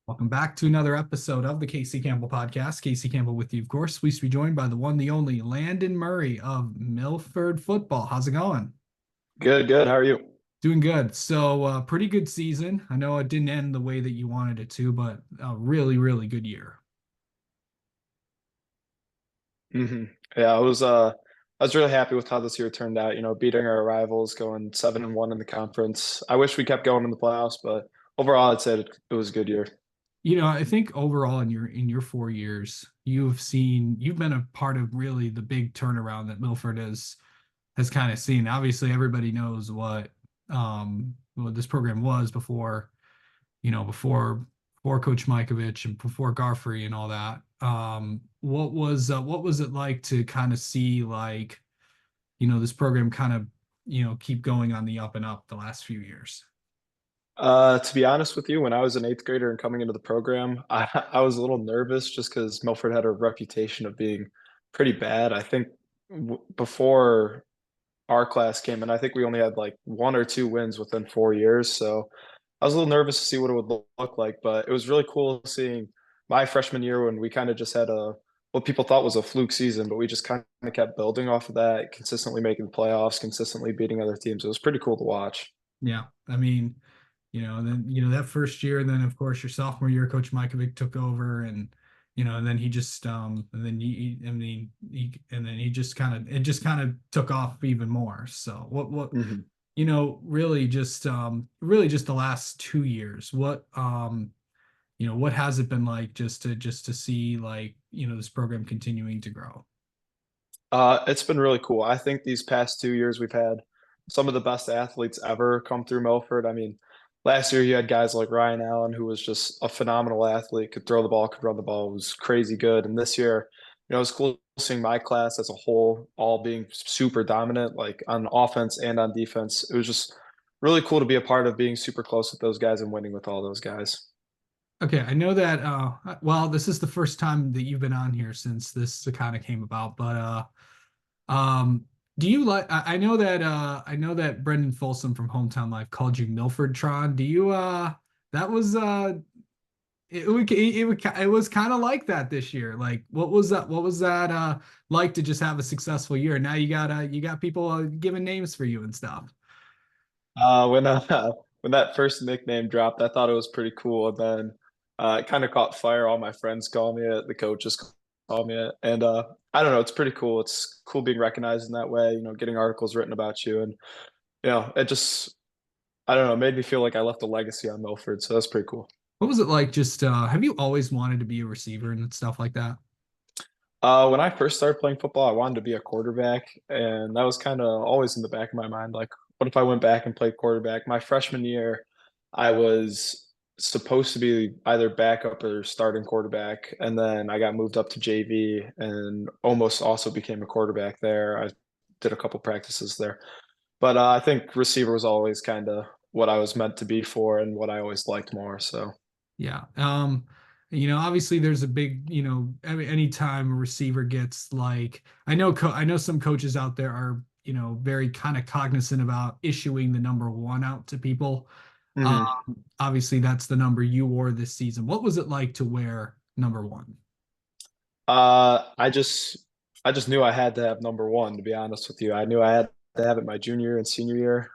Welcome back to another episode of the Casey Campbell podcast. Casey Campbell with you, of course. Pleased to be joined by the one, the only Landon Murray of Milford football. How's it going? Good, good. How are you? Doing good. Pretty good season. I know it didn't end the way that you wanted it to, but a really, really good year. hmm Yeah, I was really happy with how this year turned out, beating our rivals, going 7-1 in the conference. I wish we kept going in the playoffs, but overall I'd say it was a good year. I think overall in your 4 years, you've been a part of really the big turnaround that Milford has kind of seen. Obviously, everybody knows what this program was before, before Coach Mikovich and before Garfrey and all that. What was it like to kind of see this program kind of keep going on the up and up the last few years? To be honest with you, when I was an eighth grader and coming into the program, I was a little nervous just because Milford had a reputation of being pretty bad. I think before our class came in, I think we only had like one or two wins within 4 years. So I was a little nervous to see what it would look like, but it was really cool seeing my freshman year when we kind of just had a what people thought was a fluke season, but we just kind of kept building off of that, consistently making the playoffs, consistently beating other teams. It was pretty cool to watch. Yeah, I mean, then that first year, and then of course your sophomore year, Coach Mikovic took over, and and then he just and then and then he just kind of took off even more. So Mhm. really just the last 2 years, what has it been like just to see this program continuing to grow? It's been really cool. I think these past 2 years we've had some of the best athletes ever come through Milford. I mean, last year you had guys like Ryan Allen, who was just a phenomenal athlete, could throw the ball, could run the ball, was crazy good. And this year, it was cool seeing my class as a whole all being super dominant, like on offense and on defense. It was just really cool to be a part of being super close with those guys and winning with all those guys. Okay, I know that well, this is the first time that you've been on here since this kind of came about, but um do you like I know that Brendan Folsom from Hometown Life called you Milford Tron. Do you that was it was kind of like that this year. Like what was that like to just have a successful year? Now you got people giving names for you and stuff. When when that first nickname dropped, I thought it was pretty cool, and then it kind of caught fire. All my friends call me it, the coaches call me it, and I don't know. It's pretty cool. It's cool being recognized in that way. Getting articles written about you, and it just I don't know, it made me feel like I left a legacy on Milford. So that's pretty cool. What was it like just have you always wanted to be a receiver and stuff like that? When I first started playing football, I wanted to be a quarterback, and that was kind of always in the back of my mind. Like, what if I went back and played quarterback? My freshman year, I was supposed to be either backup or starting quarterback, and then I got moved up to JV and almost also became a quarterback there. I did a couple practices there, but I think receiver was always kind of what I was meant to be for and what I always liked more. So. Yeah. Obviously there's a big, anytime a receiver gets I know some coaches out there are, very kind of cognizant about issuing the number one out to people. Mhm. Obviously that's the number you wore this season. What was it like to wear number one? I just knew I had to have number one, to be honest with you. I knew I had to have it my junior year and senior year.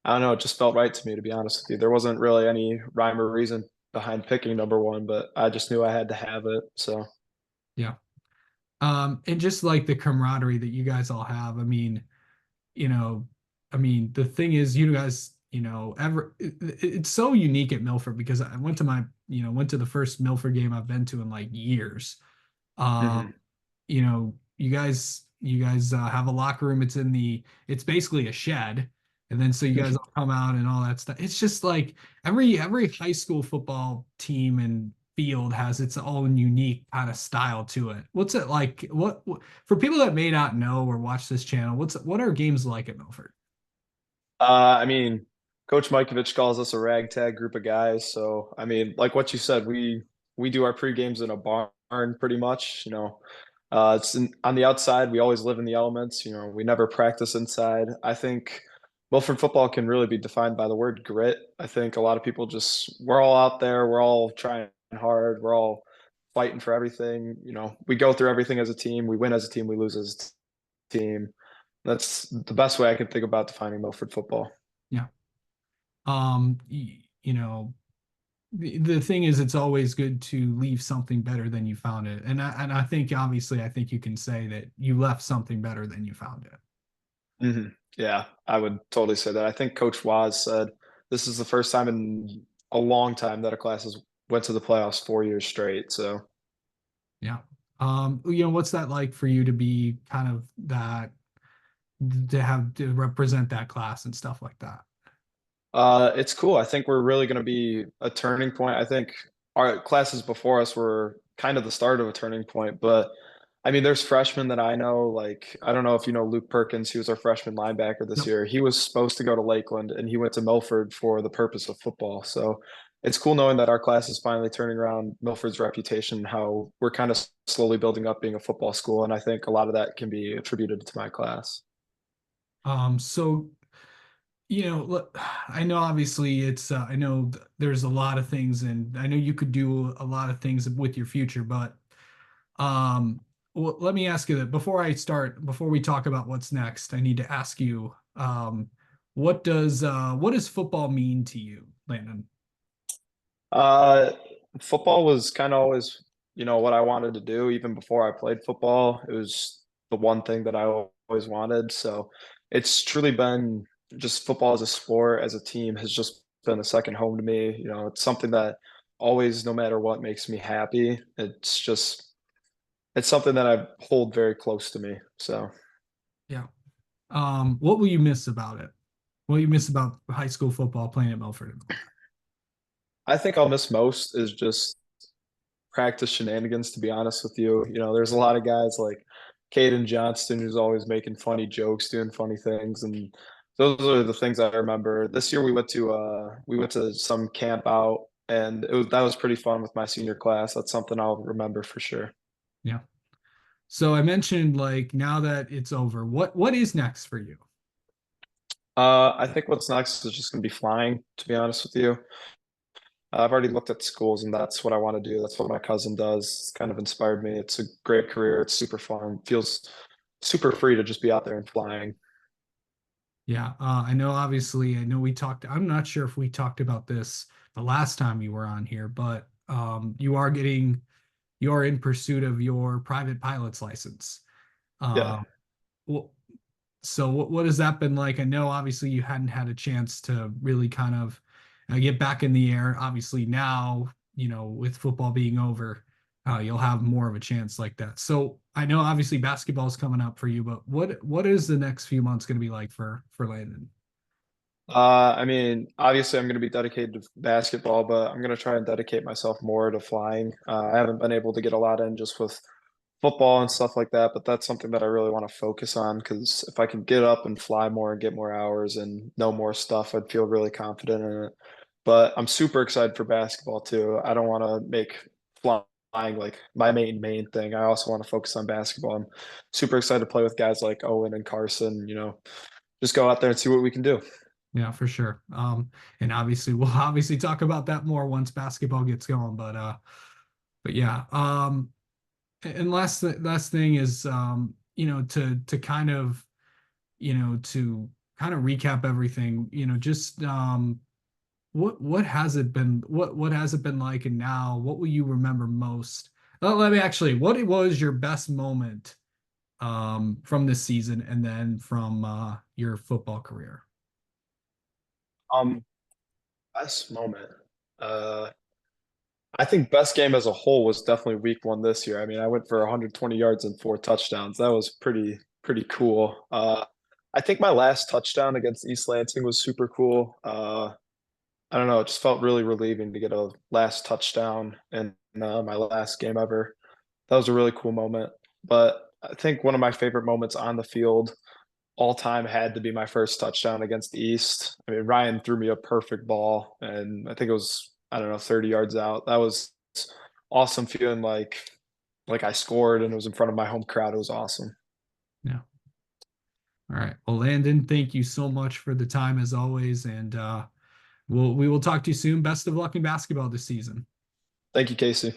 I don't know, it just felt right to me, to be honest with you. There wasn't really any rhyme or reason behind picking number one, but I just knew I had to have it. So Yeah. And just like the camaraderie that you guys all have. You know, the thing is, you guys, it's so unique at Milford because I went to the first Milford game I've been to in like years. Um, mhm. you guys have a locker room. It's basically a shed. And then so you guys all come out and all that stuff. It's just like every high school football team and field has its own unique kind of style to it. What's it like? What for people that may not know or watch this channel, what are games like at Milford? I mean, Coach Mikovich calls us a ragtag group of guys. So I mean, like what you said, we do our pre games in a barn pretty much. On the outside. We always live in the elements. We never practice inside. I think Milford football can really be defined by the word grit. I think a lot of people just we're all out there, we're all trying hard, we're all fighting for everything. We go through everything as a team. We win as a team, we lose as a team. That's the best way I can think about defining Milford football. Yeah. You know, the thing is, it's always good to leave something better than you found it. And I think obviously I think you can say that you left something better than you found it. Hmm. Yeah, I would totally say that. I think Coach Waz said this is the first time in a long time that a class has went to the playoffs 4 years straight. So Yeah. What's that like for you to be kind of that to have to represent that class and stuff like that? it's cool. I think we're really going to be a turning point. I think our classes before us were kind of the start of a turning point, but I mean, there's freshmen that I know, like, I don't know if you know Luke Perkins, he was our freshman linebacker this Yep. year. He was supposed to go to Lakeland and he went to Milford for the purpose of football. So it's cool knowing that our class is finally turning around Milford's reputation, how we're kind of slowly building up being a football school. And I think a lot of that can be attributed to my class. So look, I know obviously I know there's a lot of things, and I know you could do a lot of things with your future, but um, well, let me ask you that before we talk about what's next, I need to ask you, what does football mean to you, Landon? Uh, Football was kind of always, what I wanted to do even before I played football. It was the one thing that I always wanted. So it's truly been just football as a sport, as a team has just been a second home to me. It's something that always, no matter what, makes me happy. It's something that I hold very close to me. So Yeah. What will you miss about it? What will you miss about high school football playing at Milford? I think I'll miss most is just practice shenanigans, to be honest with you. There's a lot of guys like Caden Johnston who's always making funny jokes, doing funny things, and those are the things I remember. This year we went to some camp out and that was pretty fun with my senior class. That's something I'll remember for sure. Yeah. So I mentioned like now that it's over, what is next for you? I think what's next is just gonna be flying, to be honest with you. I've already looked at schools and that's what I want to do. That's what my cousin does. It's kind of inspired me. It's a great career. It's super fun. Feels super free to just be out there and flying. Yeah, I know obviously I know we talked I'm not sure if we talked about this the last time you were on here, but you are in pursuit of your private pilot's license. Yeah. Um, well, so what has that been like? I know obviously you hadn't had a chance to really kind of get back in the air. Obviously now, with football being over, you'll have more of a chance like that. So I know obviously basketball is coming up for you, but what is the next few months going to be like for Landon? I mean, obviously, I'm going to be dedicated to basketball, but I'm going to try and dedicate myself more to flying. I haven't been able to get a lot in just with football and stuff like that, but that's something that I really want to focus on because if I can get up and fly more and get more hours and know more stuff, I'd feel really confident in it. But I'm super excited for basketball too. I don't want to make flying like my main thing. I also want to focus on basketball. I'm super excited to play with guys like Owen and Carson, just go out there and see what we can do. Yeah, for sure. And obviously we'll obviously talk about that more once basketball gets going, but yeah. And last thing is to kind of recap everything, just what has it been what has it been like, and now what will you remember most? Let me actually, what was your best moment from this season and then from your football career? Um, Best moment. Uh, I think best game as a whole was definitely week one this year. I mean, I went for 120 yards and 4 touchdowns. That was pretty cool. I think my last touchdown against East Lansing was super cool. I don't know, it just felt really relieving to get a last touchdown in my last game ever. That was a really cool moment. But I think one of my favorite moments on the field all time had to be my first touchdown against the East. I mean, Ryan threw me a perfect ball, and I think it was, I don't know, 30 yards out. That was awesome feeling like I scored and it was in front of my home crowd. It was awesome. Yeah. All right. Well, Landon, thank you so much for the time as always, and We will talk to you soon. Best of luck in basketball this season. Thank you, Casey.